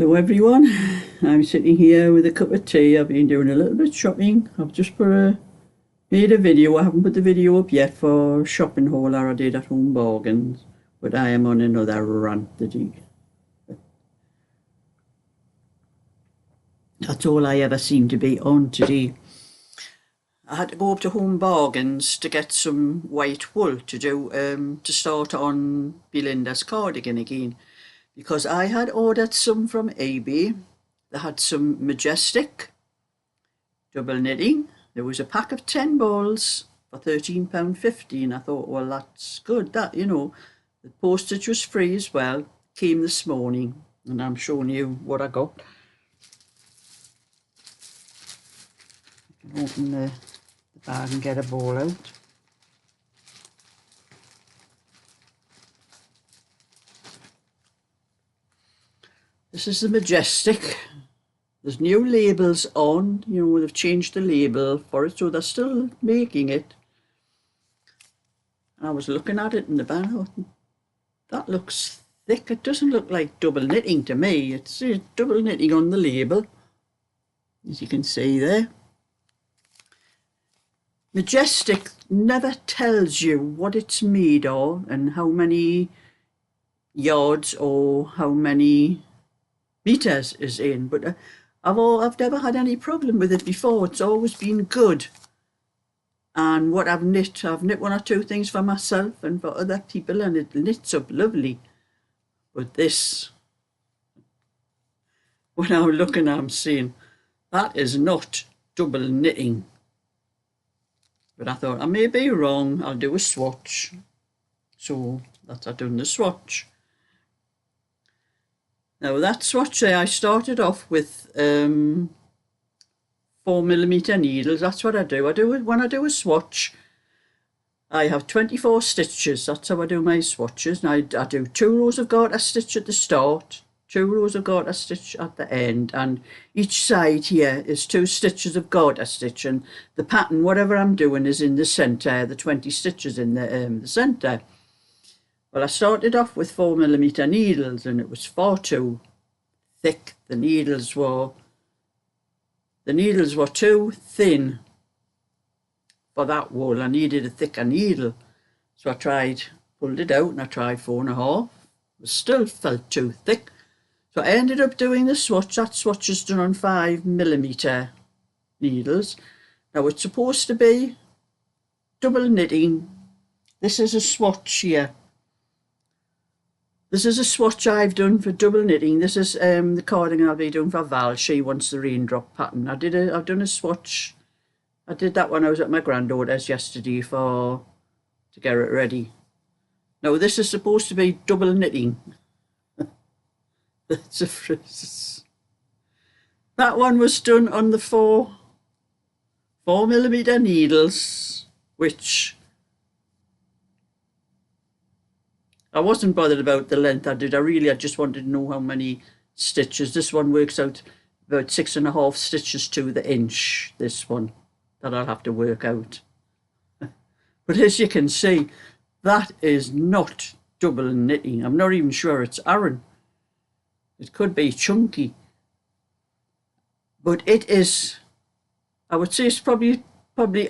Hello everyone, I'm sitting here with a cup of tea. I've been doing a little bit shopping. I've just made a video. I haven't put the video up yet for shopping haul I did at Home Bargains, but I am on another rant today. That's all I ever seem to be on today. I had to go up to Home Bargains to get some white wool to start on Belinda's cardigan again, because I had ordered some from eBay. They had some Majestic double knitting. There was a pack of 10 balls for £13.50, and I thought, well, that's good. That, you know, the postage was free as well. Came this morning, and I'm showing you what I got. I can open the bag and get a ball out. This is the Majestic. There's new labels on, you know, they've changed the label for it, so they're still making it. And I was looking at it in the bag, I thought, that looks thick. It doesn't look like double knitting to me. It's double knitting on the label, as you can see there. Majestic never tells you what it's made of and how many yards or how many meters is in, but I've never had any problem with it before. It's always been good. And what I've knit one or two things for myself and for other people, and it knits up lovely. But this, when I'm looking, I'm saying that is not double knitting. But I thought I may be wrong. I'll do a swatch. So that's I've done the swatch. Now that swatch there, I started off with 4mm needles. That's what I do. When I do a swatch, I have 24 stitches. That's how I do my swatches. And I do 2 rows of garter stitch at the start, 2 rows of garter stitch at the end, and each side here is 2 stitches of garter stitch, and the pattern, whatever I'm doing, is in the centre, the 20 stitches in the centre. Well, I started off with 4mm needles, and it was far too thick. The needles were too thin for that wool. I needed a thicker needle. So I pulled it out, and I tried 4.5. It still felt too thick. So I ended up doing the swatch. That swatch is done on 5mm needles. Now it's supposed to be double knitting. This is a swatch here. This is a swatch I've done for double knitting. This is the cardigan I'll be doing for Val. She wants the raindrop pattern. I've done a swatch. I did that when I was at my granddaughter's yesterday to get it ready. Now this is supposed to be double knitting. That's a phrase. That one was done on the 4mm needles, which I wasn't bothered about the length I just wanted to know how many stitches. This one works out about 6.5 stitches to the inch, this one, that I'll have to work out. But as you can see, that is not double knitting. I'm not even sure it's Aran. It could be chunky. But it is, I would say it's probably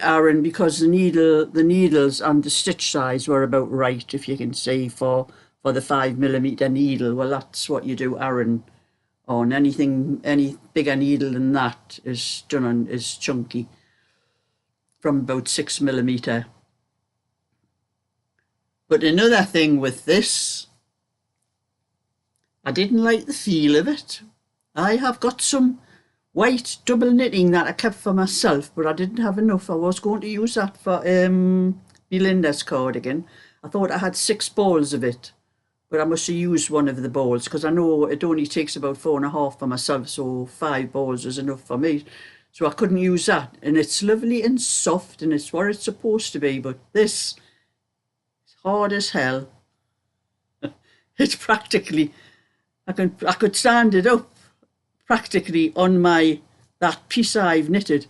Aran, because the needles and the stitch size were about right, if you can see, for the 5mm needle. Well, that's what you do Aran on. Any bigger needle than that is chunky, from about 6mm. But another thing with this, I didn't like the feel of it. I have got some white double knitting that I kept for myself, but I didn't have enough. I was going to use that for Belinda's cardigan. I thought I had 6 balls of it, but I must have used one of the balls, because I know it only takes about 4.5 for myself, so 5 balls is enough for me. So I couldn't use that, and it's lovely and soft, and it's what it's supposed to be. But this is hard as hell. It's practically, I could stand it up practically on that piece I've knitted.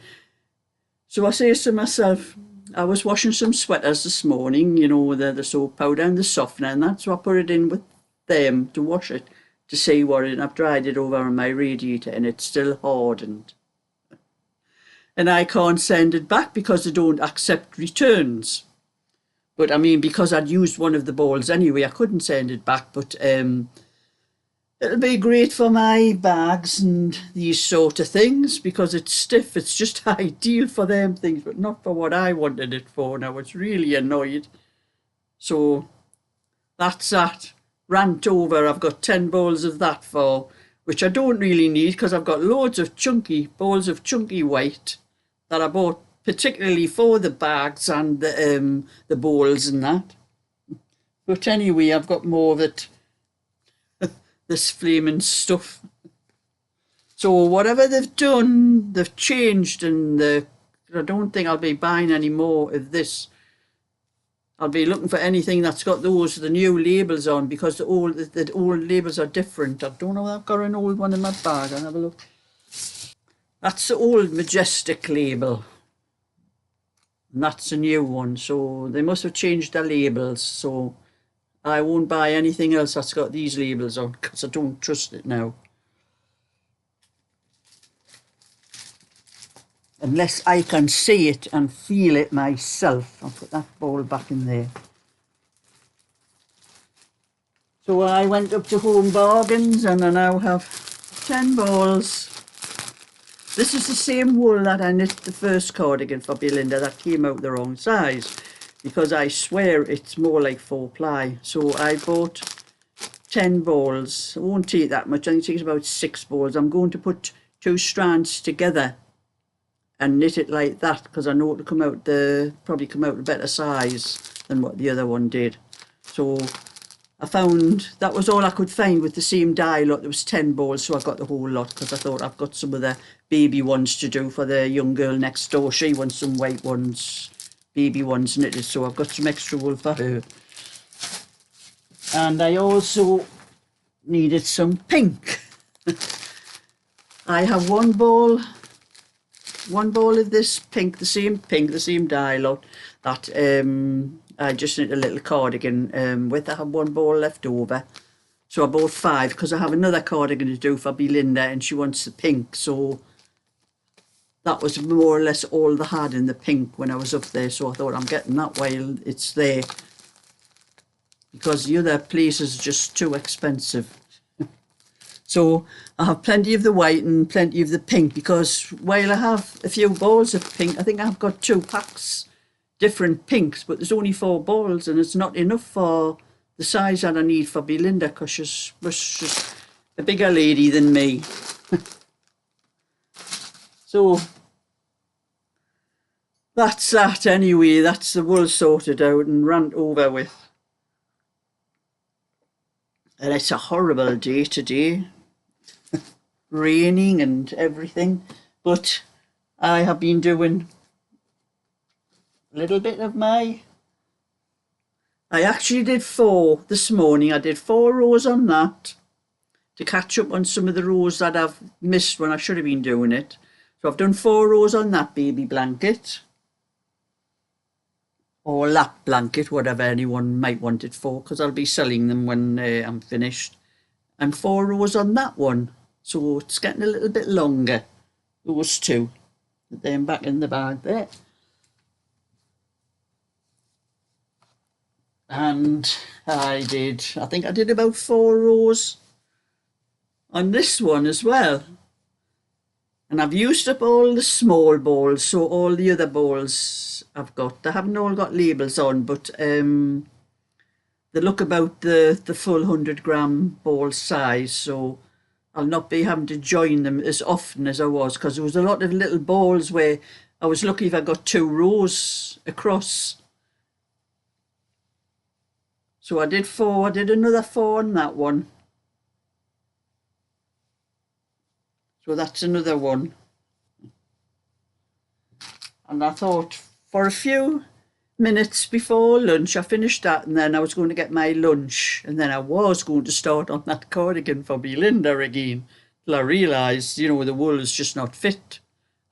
So I say to myself, I was washing some sweaters this morning, you know, the soap powder and the softener and that, so I put it in with them to wash it. to see what it, and I've dried it over on my radiator and it's still hardened. And I can't send it back because they don't accept returns. But I mean, because I'd used one of the balls anyway, I couldn't send it back. But it'll be great for my bags and these sort of things because it's stiff. It's just ideal for them things, but not for what I wanted it for. And I was really annoyed. So that's that. Rant over. I've got 10 balls of that for, which I don't really need because I've got loads of chunky balls of chunky white that I bought particularly for the bags and the bowls and that. But anyway, I've got more of it, this flaming stuff. So whatever they've done, they've changed, and I don't think I'll be buying any more of this. I'll be looking for anything that's got the new labels on because the old labels are different. I don't know if I've got an old one in my bag. I'll have a look. That's the old Majestic label. And that's a new one, so they must have changed their labels, so I won't buy anything else that's got these labels on because I don't trust it now. Unless I can see it and feel it myself. I'll put that ball back in there. So I went up to Home Bargains and I now have 10 balls. This is the same wool that I knit the first cardigan for Belinda that came out the wrong size because I swear it's more like 4-ply. So I bought 10 balls. It won't take that much. I think it takes about 6 balls. I'm going to put 2 strands together and knit it like that because I know it'll probably come out a better size than what the other one did. So I found that was all I could find with the same dye lot. There was 10 balls, so I got the whole lot because I thought I've got some of the baby ones to do for the young girl next door. She wants some white ones, baby ones knitted, so I've got some extra wool for her. And I also needed some pink. I have one ball of this pink, the same dye lot that I just knit a little cardigan with. I have one ball left over, so I bought 5 because I have another cardigan to do for Belinda and she wants the pink, so that was more or less all they had in the pink when I was up there, so I thought I'm getting that while it's there because the other places are just too expensive. So I have plenty of the white and plenty of the pink because while I have a few balls of pink, I think I've got 2 packs different pinks, but there's only 4 balls and it's not enough for the size that I need for Belinda because she's a bigger lady than me. So that's that anyway. That's the wool sorted out and Rant over with. And it's a horrible day today. Raining and everything, but I have been doing a little bit of I actually did 4 this morning. I did 4 rows on that to catch up on some of the rows that I've missed when I should have been doing it. So I've done 4 rows on that baby blanket or lap blanket, whatever anyone might want it for, because I'll be selling them when I'm finished, and 4 rows on that one. So it's getting a little bit longer, those 2. Put them back in the bag there. And I think I did about 4 rows on this one as well. And I've used up all the small balls, so all the other balls I've got, they haven't all got labels on, but they look about the full 100-gram ball size, so I'll not be having to join them as often as I was, because there was a lot of little balls where I was lucky if I got 2 rows across. So I did 4, I did another 4 on that one. So that's another one. And I thought for a few minutes before lunch, I finished that and then I was going to get my lunch. And then I was going to start on that cardigan for Belinda again. Till I realised, the wool is just not fit.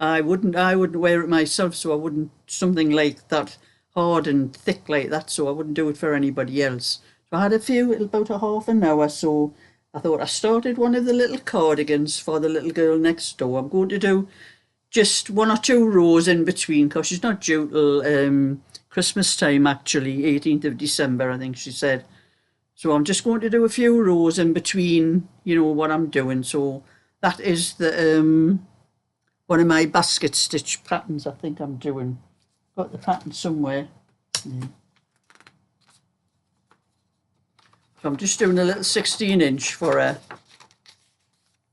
I wouldn't wear it myself, so I wouldn't, something like that, hard and thick like that, so I wouldn't do it for anybody else. So I had about a half an hour, so I thought I started one of the little cardigans for the little girl next door. I'm going to do just 1 or 2 rows in between because she's not due till Christmas time, actually, 18th of December, I think she said. So I'm just going to do a few rows in between, what I'm doing. So that is the one of my basket stitch patterns I think I'm doing. Got the pattern somewhere. Yeah. So I'm just doing a little 16-inch for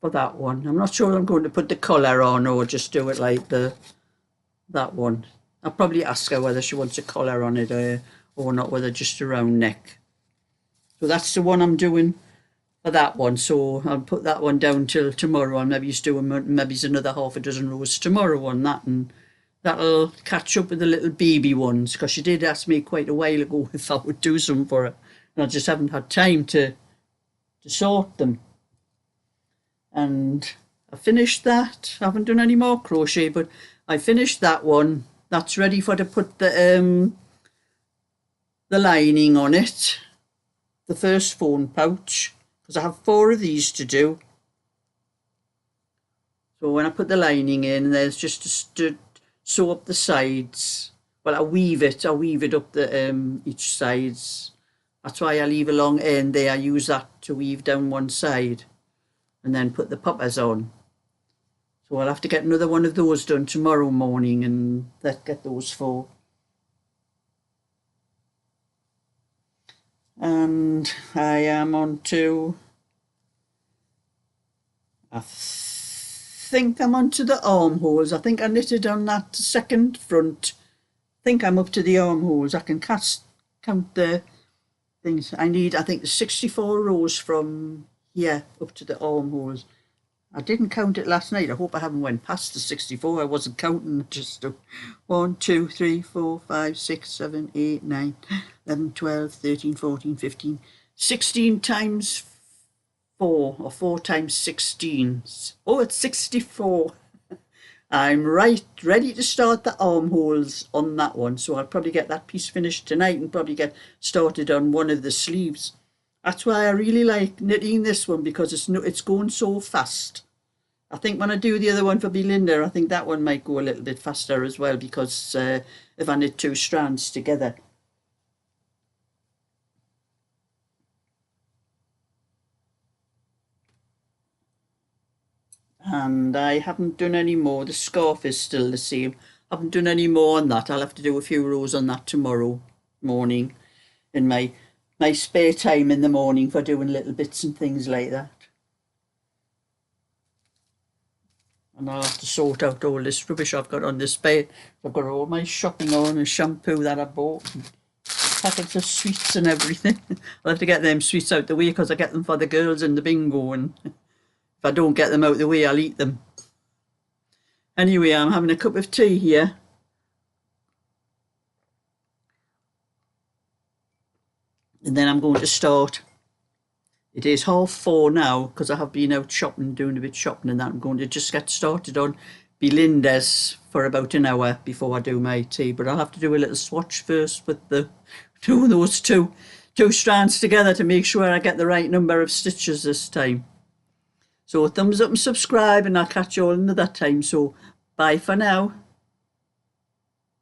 that one. I'm not sure I'm going to put the collar on or just do it like that one. I'll probably ask her whether she wants a collar on it or not, whether just a round neck. So that's the one I'm doing for that one. So I'll put that one down till tomorrow. I'll maybe do maybe another half a dozen rows tomorrow on that, and that'll catch up with the little baby ones, because she did ask me quite a while ago if I would do some for her, and I just haven't had time to sort them. And I finished that. I haven't done any more crochet, but I finished that one. That's ready for to put the lining on it, the first phone pouch, because I have 4 of these to do. So when I put the lining in, there's just to sew up the sides. Well, I weave it up the each sides. That's why I leave a long end there. I use that to weave down one side and then put the poppers on. So I'll have to get another one of those done tomorrow morning and get those 4. And I am on to, I think I'm onto the armholes. I think I knitted on that second front. I think I'm up to the armholes. I can count the things. I need, I think, 64 rows from here up to the armholes. I didn't count it last night. I hope I haven't went past the 64. I wasn't counting. Just 1, 2, 3, 4, 5, 6, 7, 8, 9, 11, 12, 13, 14, 15, 16 times 4, or 4 times 16. Oh, it's 64. I'm ready to start the armholes on that one. So I'll probably get that piece finished tonight and probably get started on one of the sleeves. That's why I really like knitting this one, because it's going so fast. I think when I do the other one for Belinda, I think that one might go a little bit faster as well, because if I knit 2 strands together. And I haven't done any more. The scarf is still the same. I haven't done any more on that. I'll have to do a few rows on that tomorrow morning in my spare time in the morning for doing little bits and things like that. And I'll have to sort out all this rubbish I've got on this bed. I've got all my shopping on and shampoo that I bought, and packets of sweets and everything. I'll have to get them sweets out the way, because I get them for the girls in the bingo, and if I don't get them out the way, I'll eat them. Anyway, I'm having a cup of tea here. And then I'm going to start. It is 4:30 now, because I have been out shopping, doing a bit of shopping and that. I'm going to just get started on Belinda's for about an hour before I do my tea. But I'll have to do a little swatch first with those two strands together to make sure I get the right number of stitches this time. So thumbs up and subscribe, and I'll catch you all another time. So bye for now.